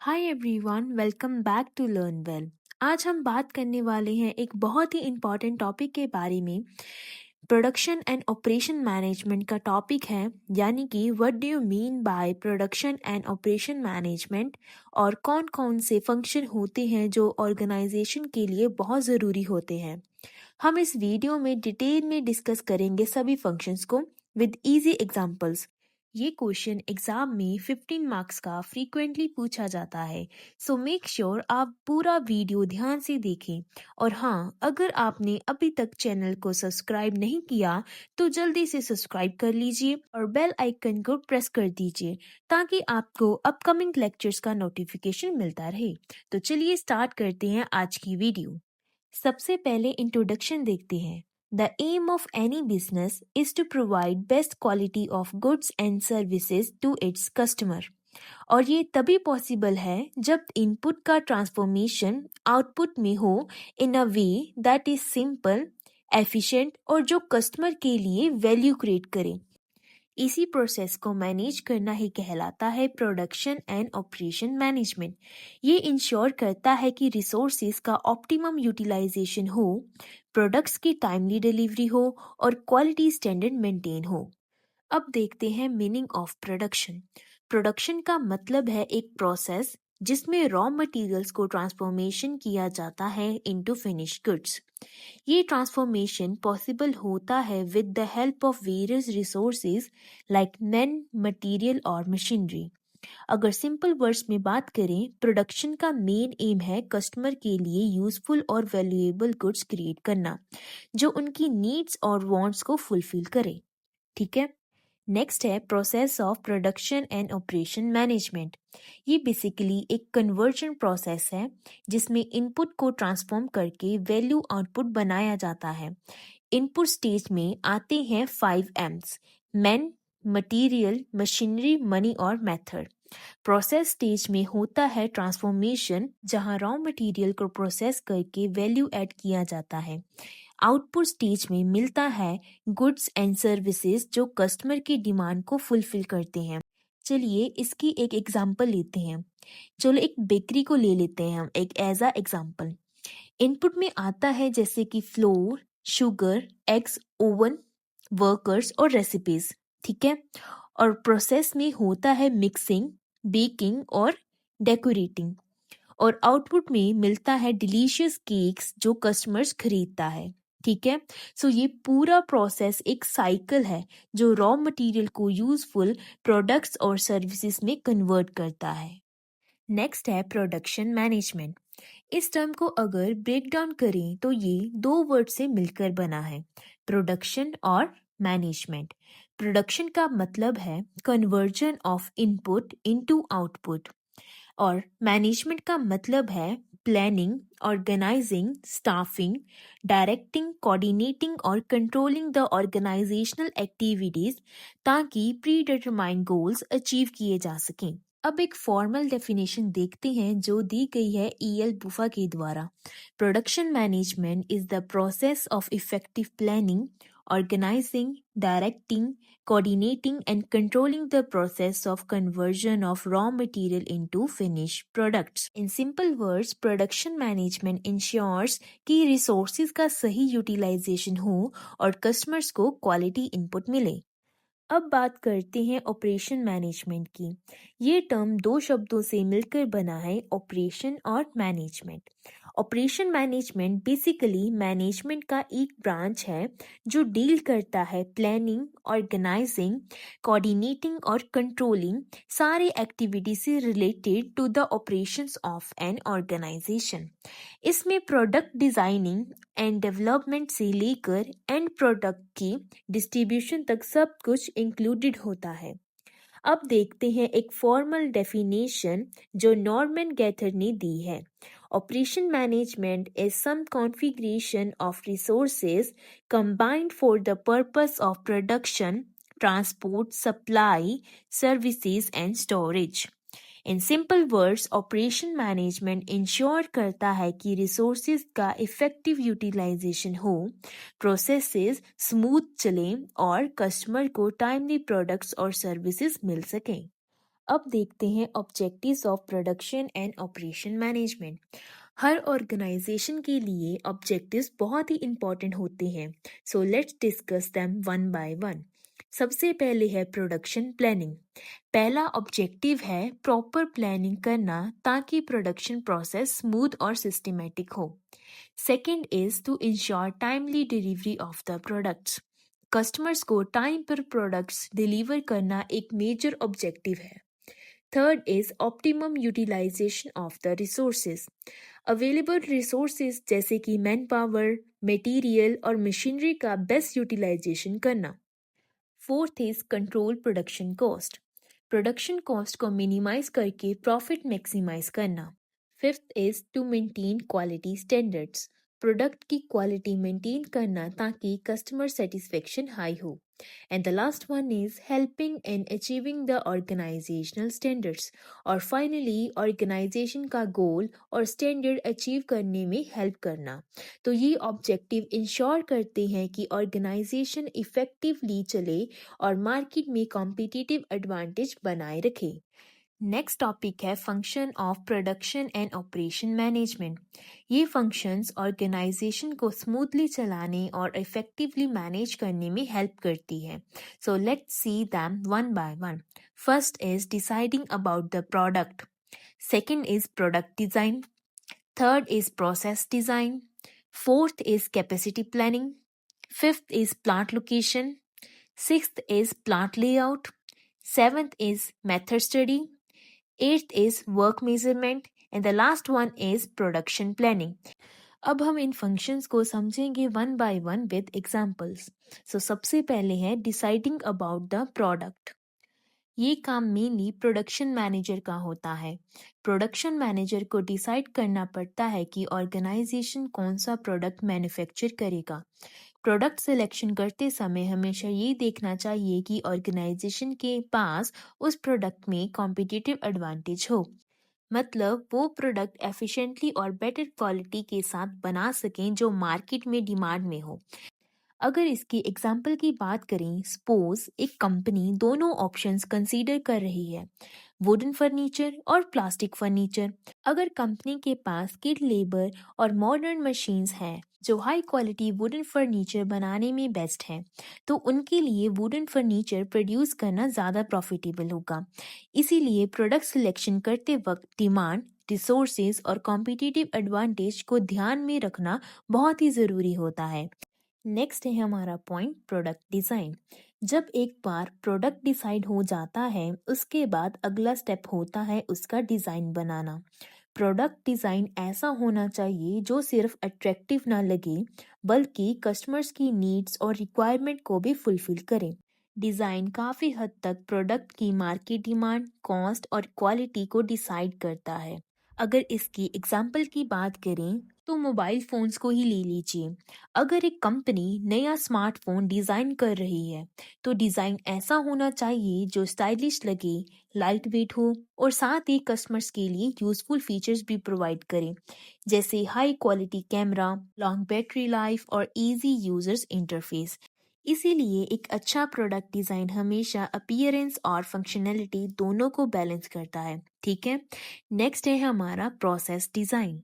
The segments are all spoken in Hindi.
Hi everyone, welcome back to learn well. आज हम बात करने वाले हैं एक बहुत ही इम्पॉर्टेंट टॉपिक के बारे में। प्रोडक्शन एंड ऑपरेशन मैनेजमेंट का टॉपिक है, यानी कि what do you mean by production and operation management, और कौन कौन से फंक्शन होते हैं जो ऑर्गेनाइजेशन के लिए बहुत ज़रूरी होते हैं। हम इस वीडियो में डिटेल में डिस्कस करेंगे सभी फंक्शंस को विद इजी एग्जांपल्स। ये क्वेश्चन एग्जाम में 15 मार्क्स का फ्रीक्वेंटली पूछा जाता है, सो मेक श्योर आप पूरा वीडियो ध्यान से देखें। और हाँ, अगर आपने अभी तक चैनल को सब्सक्राइब नहीं किया तो जल्दी से सब्सक्राइब कर लीजिए और बेल आइकन को प्रेस कर दीजिए ताकि आपको अपकमिंग लेक्चर्स का नोटिफिकेशन मिलता रहे। तो चलिए स्टार्ट करते हैं आज की वीडियो। सबसे पहले इंट्रोडक्शन देखते हैं। The aim of any business is to provide best quality of goods and services to its customer. और ये तभी पॉसिबल है जब इनपुट का ट्रांसफॉर्मेशन आउटपुट में हो in a way that is simple, efficient और जो कस्टमर के लिए वैल्यू क्रिएट करे। इसी प्रोसेस को मैनेज करना ही कहलाता है प्रोडक्शन एंड ऑपरेशन मैनेजमेंट। ये इंश्योर करता है कि रिसोर्सेज का ऑप्टिमम यूटिलाइजेशन हो, प्रोडक्ट्स की टाइमली डिलीवरी हो और क्वालिटी स्टैंडर्ड मेंटेन हो। अब देखते हैं मीनिंग ऑफ प्रोडक्शन। प्रोडक्शन का मतलब है एक प्रोसेस जिसमें रॉ मटेरियल्स को ट्रांसफॉर्मेशन किया जाता है इनटू फिनिश गुड्स। ये ट्रांसफॉर्मेशन पॉसिबल होता है with the help of various resources like man, material और मशीनरी। अगर सिंपल वर्ड्स में बात करें, प्रोडक्शन का मेन एम है कस्टमर के लिए यूजफुल और वैल्यूएबल गुड्स क्रिएट करना जो उनकी नीड्स और वांट्स को फुलफिल करे। ठीक है। नेक्स्ट है process of production and operation management. ये बेसिकली एक कन्वर्जन प्रोसेस है जिसमें इनपुट को ट्रांसफॉर्म करके वैल्यू आउटपुट बनाया जाता है। इनपुट स्टेज में आते हैं 5 M's: man, material, machinery, money और मेथड। प्रोसेस स्टेज में होता है ट्रांसफॉर्मेशन, जहां रॉ मटेरियल को प्रोसेस करके वैल्यू ऐड किया जाता है। आउटपुट स्टेज में मिलता है गुड्स एंड सर्विसेज जो कस्टमर की डिमांड को फुलफिल करते हैं। चलिए इसकी एक एग्जांपल लेते हैं। चलो एक बेकरी को ले लेते हैं हम एक एज अ एग्जांपल। इनपुट में आता है जैसे कि floor, sugar, eggs, oven, workers और रेसिपीज। ठीक है। और प्रोसेस में होता है मिक्सिंग, बेकिंग और डेकोरेटिंग। और आउटपुट में मिलता है डिलीशियस केक्स जो कस्टमर्स खरीदता है। ठीक है। सो ये पूरा प्रोसेस एक साइकिल है जो रॉ मटेरियल को यूजफुल प्रोडक्ट्स और सर्विसेज में कन्वर्ट करता है। नेक्स्ट है प्रोडक्शन मैनेजमेंट। इस टर्म को अगर ब्रेक डाउन करें तो ये 2 वर्ड से मिलकर बना है, प्रोडक्शन और मैनेजमेंट। प्रोडक्शन का मतलब है conversion of input into output, और मैनेजमेंट का मतलब है planning, organising, staffing, directing, coordinating और कंट्रोलिंग द ऑर्गेनाइजेशनल एक्टिविटीज ताकि प्री डिटरमाइंड गोल्स अचीव किए जा सकें। अब एक फॉर्मल डेफिनेशन देखते हैं जो दी गई है E.L. बुफा के द्वारा। Production management is the process of effective planning, organizing, directing, coordinating, and controlling the process of conversion of raw material into finished products. In simple words, production management ensures कि resources का सही utilization हो और customers को quality input मिले। अब बात करते हैं ऑपरेशन मैनेजमेंट की। ये टर्म 2 शब्दों से मिलकर बना है, ऑपरेशन और management. Operation management basically management का एक ब्रांच है जो डील करता है प्लानिंग, ऑर्गेनाइजिंग, कोऑर्डिनेटिंग और कंट्रोलिंग सारे एक्टिविटी से related to the operations of an organisation. इसमें प्रोडक्ट डिजाइनिंग एंड डेवलपमेंट से लेकर एंड प्रोडक्ट की डिस्ट्रीब्यूशन तक सब कुछ इंक्लूडेड होता है। अब देखते हैं एक फॉर्मल डेफिनेशन जो नॉर्मन गैथर ने दी है। Operation management is some configuration of resources combined for the purpose of production, transport, supply, services and storage. In simple words, operation management ensure करता है कि रिसोर्सेज का इफेक्टिव यूटिलाइजेशन हो, प्रोसेसेस स्मूथ चलें और कस्टमर को टाइमली प्रोडक्ट्स और सर्विसेज मिल सकें। अब देखते हैं objectives of production and operation management. हर ऑर्गेनाइजेशन के लिए ऑब्जेक्टिव्स बहुत ही इंपॉर्टेंट होते हैं। So let's discuss them one by one. सबसे पहले है प्रोडक्शन प्लानिंग। पहला ऑब्जेक्टिव है प्रॉपर प्लानिंग करना ताकि प्रोडक्शन प्रोसेस स्मूथ और सिस्टमेटिक हो। Second is to ensure timely delivery of the products. Customers को टाइम पर प्रोडक्ट्स डिलीवर करना एक मेजर ऑब्जेक्टिव है। Third is optimum utilisation of the resources. Available resources जैसे कि मैन पावर, मटेरियल और मशीनरी का बेस्ट यूटिलाइजेशन करना। Fourth is control production cost. Production cost को मिनिमाइज करके प्रॉफिट मैक्सिमाइज करना। Fifth is to maintain quality standards. Product की क्वालिटी मेंटेन करना ताकि कस्टमर सेटिस्फेक्शन हाई हो। And the last one is helping in achieving the organisational standards. और फाइनली ऑर्गेनाइजेशन का गोल और स्टैंडर्ड अचीव करने में हेल्प करना। तो ये ऑब्जेक्टिव इंश्योर करते हैं कि ऑर्गेनाइजेशन इफेक्टिवली चले और मार्केट में कॉम्पिटिटिव एडवांटेज बनाए रखे। नेक्स्ट टॉपिक है function of production and operation management. ये फंक्शंस ऑर्गेनाइजेशन को स्मूथली चलाने और इफेक्टिवली मैनेज करने में हेल्प करती है। So let's see them one by one. First is deciding about the product. Second is product design. Third is process design. Fourth is capacity planning. Fifth is plant location. Sixth is plant layout. Seventh is method study. Eighth is work measurement. And the last one is production planning. अब हम इन फंक्शंस को समझेंगे one by one with examples. So सबसे पहले है डिसाइडिंग अबाउट द प्रोडक्ट। ये काम मेनली प्रोडक्शन मैनेजर का होता है। प्रोडक्शन मैनेजर को डिसाइड करना पड़ता है कि ऑर्गेनाइजेशन कौन सा प्रोडक्ट मैन्युफैक्चर करेगा। प्रोडक्ट सिलेक्शन करते समय हमेशा ये देखना चाहिए कि ऑर्गेनाइजेशन के पास उस प्रोडक्ट में कॉम्पिटिटिव एडवांटेज हो। मतलब वो प्रोडक्ट एफिशिएंटली और बेटर क्वालिटी के साथ बना सकें जो मार्केट में डिमांड में हो। अगर इसकी एग्जाम्पल की बात करें, सपोज एक कंपनी दोनों ऑप्शंस कंसीडर कर रही है, वुडन फर्नीचर और प्लास्टिक फर्नीचर। अगर कंपनी के पास स्किल्ड लेबर और मॉडर्न मशीन्स हैं जो हाई क्वालिटी वुडन फर्नीचर बनाने में बेस्ट हैं, तो उनके लिए वुडन फर्नीचर प्रोड्यूस करना ज़्यादा प्रॉफिटेबल होगा। इसीलिए प्रोडक्ट सिलेक्शन करते वक्त डिमांड, रिसोर्सेज और कॉम्पिटिटिव एडवांटेज को ध्यान में रखना बहुत ही ज़रूरी होता है। नेक्स्ट है हमारा पॉइंट प्रोडक्ट डिज़ाइन। जब एक बार प्रोडक्ट डिसाइड हो जाता है, उसके बाद अगला स्टेप होता है उसका डिज़ाइन बनाना। प्रोडक्ट डिज़ाइन ऐसा होना चाहिए जो सिर्फ अट्रैक्टिव ना लगे, बल्कि कस्टमर्स की नीड्स और रिक्वायरमेंट को भी फुलफिल करे। डिज़ाइन काफ़ी हद तक प्रोडक्ट की मार्केट डिमांड, कॉस्ट और क्वालिटी को डिसाइड करता है। अगर इसकी एग्जाम्पल की बात करें तो मोबाइल फ़ोन्स को ही ले लीजिए। अगर एक कंपनी नया स्मार्टफोन डिज़ाइन कर रही है, तो डिज़ाइन ऐसा होना चाहिए जो स्टाइलिश लगे, लाइट वेट हो और साथ ही कस्टमर्स के लिए यूज़फुल फीचर्स भी प्रोवाइड करें, जैसे high quality camera, long battery life और इजी यूजर्स इंटरफेस। इसीलिए एक अच्छा प्रोडक्ट डिज़ाइन हमेशा अपीयरेंस और फंक्शनैलिटी दोनों को बैलेंस करता है। ठीक है। नेक्स्ट है हमारा प्रोसेस डिज़ाइन।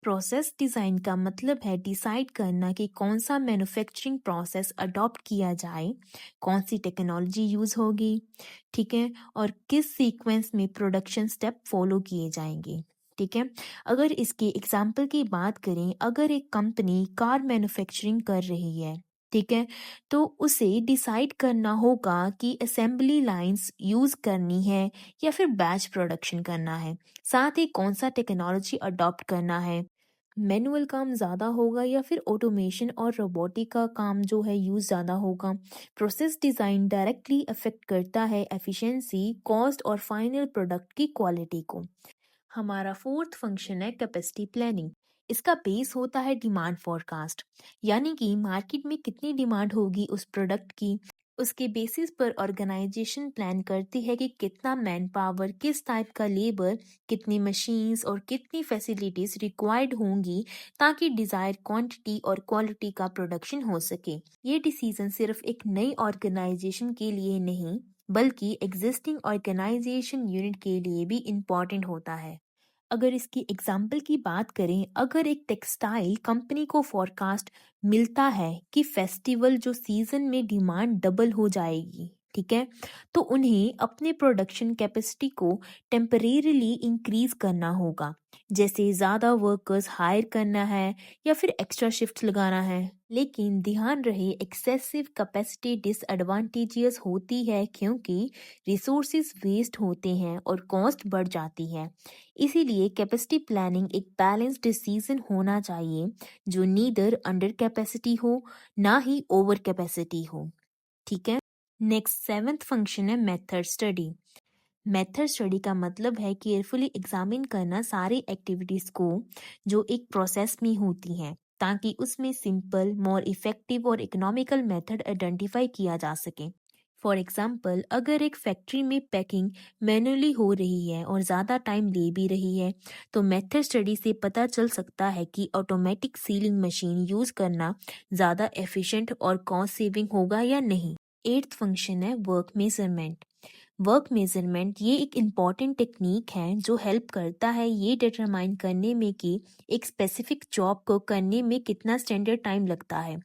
प्रोसेस डिज़ाइन का मतलब है डिसाइड करना कि कौन सा मैन्युफैक्चरिंग प्रोसेस अडॉप्ट किया जाए, कौन सी टेक्नोलॉजी यूज़ होगी, ठीक है, और किस सीक्वेंस में प्रोडक्शन स्टेप फॉलो किए जाएंगे। ठीक है। अगर इसके एग्जाम्पल की बात करें, अगर एक कंपनी कार मैन्युफैक्चरिंग कर रही है, ठीक है, तो उसे डिसाइड करना होगा कि असेंबली लाइंस यूज़ करनी है या फिर बैच प्रोडक्शन करना है, साथ ही कौन सा टेक्नोलॉजी अडॉप्ट करना है, मैनुअल काम ज़्यादा होगा या फिर ऑटोमेशन और रोबोटिक का काम जो है यूज़ ज़्यादा होगा। प्रोसेस डिज़ाइन डायरेक्टली अफेक्ट करता है एफिशिएंसी, कॉस्ट और फाइनल प्रोडक्ट की क्वालिटी को। हमारा फोर्थ फंक्शन है कैपेसिटी प्लानिंग। इसका बेस होता है डिमांड फोरकास्ट, यानी कि मार्केट में कितनी डिमांड होगी उस प्रोडक्ट की, उसके बेसिस पर ऑर्गेनाइजेशन प्लान करती है कि कितना मैन पावर, किस टाइप का लेबर, कितनी मशीन्स और कितनी फैसिलिटीज रिक्वायर्ड होंगी ताकि डिजायर क्वांटिटी और क्वालिटी का प्रोडक्शन हो सके। ये डिसीजन सिर्फ एक नई ऑर्गेनाइजेशन के लिए नहीं, बल्कि एग्जिस्टिंग ऑर्गेनाइजेशन यूनिट के लिए भी इम्पॉर्टेंट होता है। अगर इसकी एग्जाम्पल की बात करें, अगर एक टेक्सटाइल कंपनी को फॉरकास्ट मिलता है कि फेस्टिवल जो सीजन में डिमांड डबल हो जाएगी, ठीक है, तो उन्हें अपने प्रोडक्शन कैपेसिटी को टेम्परेरीली इंक्रीज करना होगा, जैसे ज़्यादा वर्कर्स हायर करना है या फिर एक्स्ट्रा शिफ्ट लगाना है। लेकिन ध्यान रहे, एक्सेसिव कैपेसिटी डिसएडवांटेजियस होती है क्योंकि रिसोर्सेज वेस्ट होते हैं और कॉस्ट बढ़ जाती है। इसीलिए कैपेसिटी प्लानिंग एक बैलेंस डिसीजन होना चाहिए जो नीदर अंडर कैपेसिटी हो ना ही ओवर कैपेसिटी हो, ठीक है। नेक्स्ट सेवेंथ फंक्शन है मेथड स्टडी। मेथड स्टडी का मतलब है केयरफुली एग्जामिन करना सारी एक्टिविटीज को जो एक प्रोसेस में होती हैं, ताकि उसमें सिंपल, मोर इफेक्टिव और इकोनॉमिकल मेथड आइडेंटिफाई किया जा सके। फॉर एग्जाम्पल, अगर एक फैक्ट्री में पैकिंग मैन्युअली हो रही है और ज़्यादा टाइम ले भी रही है, तो मेथड स्टडी से पता चल सकता है कि ऑटोमेटिक सीलिंग मशीन यूज़ करना ज़्यादा एफिशिएंट और कॉस्ट सेविंग होगा या नहीं। एट्थ फंक्शन है वर्क मेजरमेंट। वर्क मेजरमेंट ये एक इम्पॉर्टेंट टेक्निक है जो हेल्प करता है ये डिटरमाइन करने में कि एक स्पेसिफिक जॉब को करने में कितना स्टैंडर्ड टाइम लगता है।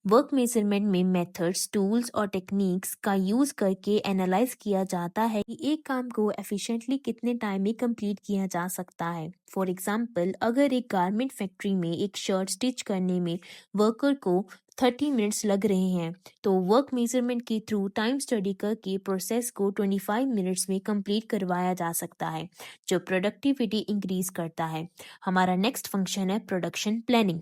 वर्क मेजरमेंट में मेथड्स, टूल्स और टेक्निक्स का यूज करके एनालाइज किया जाता है कि एक काम को एफिशिएंटली कितने टाइम में कंप्लीट किया जा सकता है। फॉर एग्जांपल, अगर एक गारमेंट फैक्ट्री में एक शर्ट स्टिच करने में वर्कर को 30 मिनट्स लग रहे हैं, तो वर्क मेजरमेंट के थ्रू टाइम स्टडी करके प्रोसेस को 25 मिनट्स में कंप्लीट करवाया जा सकता है, जो प्रोडक्टिविटी इंक्रीज करता है। हमारा नेक्स्ट फंक्शन है प्रोडक्शन प्लानिंग।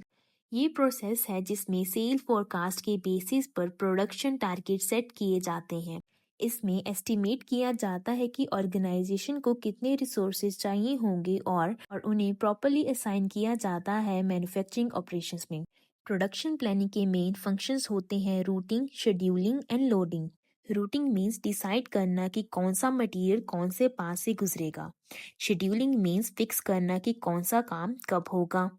ये प्रोसेस है जिसमें सेल फोरकास्ट के बेसिस पर प्रोडक्शन टारगेट सेट किए जाते हैं। इसमें एस्टिमेट किया जाता है कि ऑर्गेनाइजेशन को कितने रिसोर्सेज चाहिए होंगे और उन्हें प्रॉपरली असाइन किया जाता है मैन्युफैक्चरिंग ऑपरेशंस में। प्रोडक्शन प्लानिंग के मेन फंक्शंस होते हैं routing, scheduling and loading. Routing means decide करना कि कौन सा मटेरियल कौन से पास से गुजरेगा। शेड्यूलिंग मीन्स फिक्स करना कि कौन सा काम कब होगा।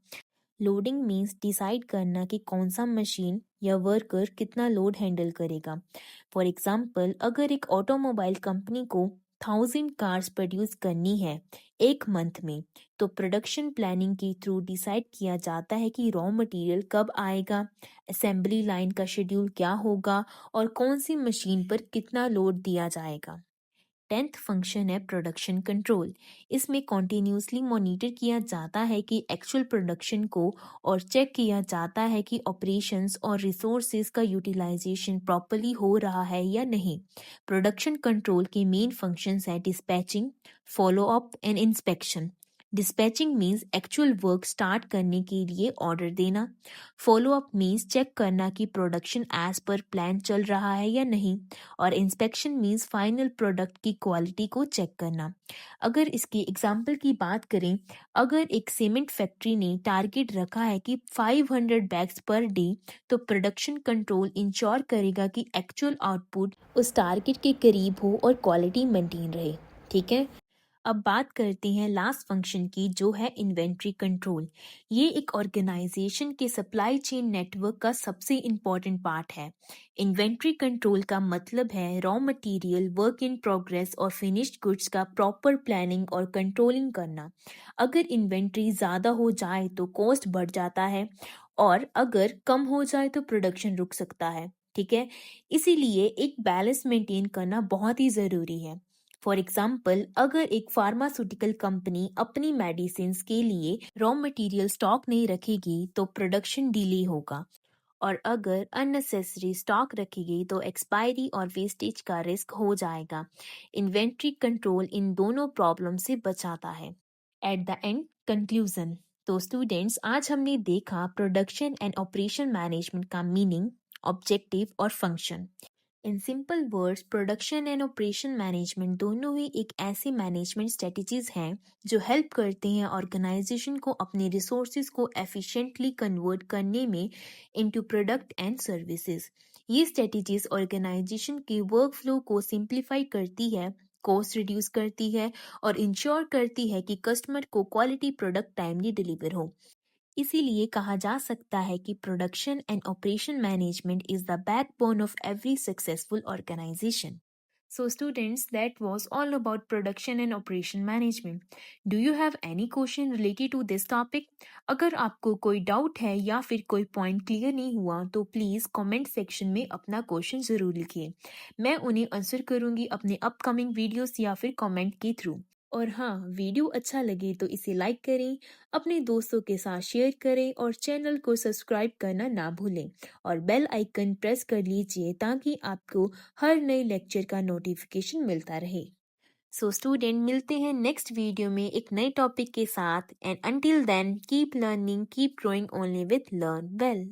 लोडिंग मीन्स डिसाइड करना कि कौन सा मशीन या वर्कर कितना लोड हैंडल करेगा। फॉर एग्जाम्पल, अगर एक ऑटोमोबाइल कंपनी को 1000 कार्स प्रोड्यूस करनी है एक मंथ में, तो प्रोडक्शन प्लानिंग के थ्रू डिसाइड किया जाता है कि रॉ मटेरियल कब आएगा, असेंबली लाइन का शेड्यूल क्या होगा और कौन सी मशीन पर कितना लोड दिया जाएगा। 10th फंक्शन है प्रोडक्शन कंट्रोल। इसमें कॉन्टिन्यूसली मॉनिटर किया जाता है कि एक्चुअल प्रोडक्शन को और चेक किया जाता है कि ऑपरेशंस और रिसोर्सेज का यूटिलाइजेशन प्रॉपरली हो रहा है या नहीं। प्रोडक्शन कंट्रोल के मेन फंक्शंस हैं dispatching, follow up and inspection. Dispatching means actual work start करने के लिए ऑर्डर देना। फॉलो अप मीन्स चेक करना कि प्रोडक्शन एज पर प्लान चल रहा है या नहीं। और इंस्पेक्शन मीन्स फाइनल प्रोडक्ट की क्वालिटी को चेक करना। अगर इसकी एग्जाम्पल की बात करें, अगर एक सीमेंट फैक्ट्री ने टारगेट रखा है कि 500 बैग्स पर डे, तो प्रोडक्शन कंट्रोल इंश्योर करेगा कि एक्चुअल आउटपुट उस टारगेट के करीब हो और क्वालिटी मेंटेन रहे, ठीक है। अब बात करते हैं लास्ट फंक्शन की, जो है इन्वेंट्री कंट्रोल। ये एक ऑर्गेनाइजेशन के सप्लाई चेन नेटवर्क का सबसे इम्पोर्टेंट पार्ट है। इन्वेंट्री कंट्रोल का मतलब है raw material, work in progress और फिनिश्ड गुड्स का प्रॉपर प्लानिंग और कंट्रोलिंग करना। अगर इन्वेंट्री ज़्यादा हो जाए तो कॉस्ट बढ़ जाता है, और अगर कम हो जाए तो प्रोडक्शन रुक सकता है, ठीक है। इसीलिए एक बैलेंस मेंटेन करना बहुत ही ज़रूरी है। फॉर एग्जाम्पल, अगर एक फार्मास्यूटिकल कंपनी अपनी मेडिसिन के लिए रॉ मटेरियल स्टॉक नहीं रखेगी तो प्रोडक्शन डिले होगा, और अगर अननेसेसरी स्टॉक रखेगी तो एक्सपायरी और वेस्टेज का रिस्क हो जाएगा। इन्वेंट्री कंट्रोल इन दोनों प्रॉब्लम से बचाता है। At the end, conclusion. तो स्टूडेंट्स, आज हमने देखा प्रोडक्शन एंड ऑपरेशन मैनेजमेंट का मीनिंग, ऑब्जेक्टिव और function. In simple words, production and operation management दोनों ही एक ऐसी मैनेजमेंट स्ट्रेटजीज हैं जो हेल्प करते हैं ऑर्गेनाइजेशन को अपने रिसोर्सेज को एफिशिएंटली कन्वर्ट करने में इनटू प्रोडक्ट एंड सर्विसेज। ये स्ट्रेटजीज ऑर्गेनाइजेशन के वर्क फ्लो को सिंप्लीफाई करती है, कॉस्ट रिड्यूस करती है और इंश्योर करती है कि कस्टमर को क्वालिटी प्रोडक्ट टाइमली डिलीवर हो। इसीलिए कहा जा सकता है कि production and operation management is the backbone of every successful organisation. So, students, that was all about production and operation management. Do you have any question related to this topic? अगर आपको कोई डाउट है या फिर कोई पॉइंट क्लियर नहीं हुआ तो प्लीज़ कमेंट सेक्शन में अपना क्वेश्चन ज़रूर लिखिए। मैं उन्हें आंसर करूँगी अपने अपकमिंग वीडियोस या फिर कमेंट के थ्रू। और हाँ, वीडियो अच्छा लगे तो इसे लाइक करें, अपने दोस्तों के साथ शेयर करें और चैनल को सब्सक्राइब करना ना भूलें और बेल आइकन प्रेस कर लीजिए ताकि आपको हर नए लेक्चर का नोटिफिकेशन मिलता रहे। सो स्टूडेंट, मिलते हैं नेक्स्ट वीडियो में एक नए टॉपिक के साथ and until then keep learning, keep growing only with learn well.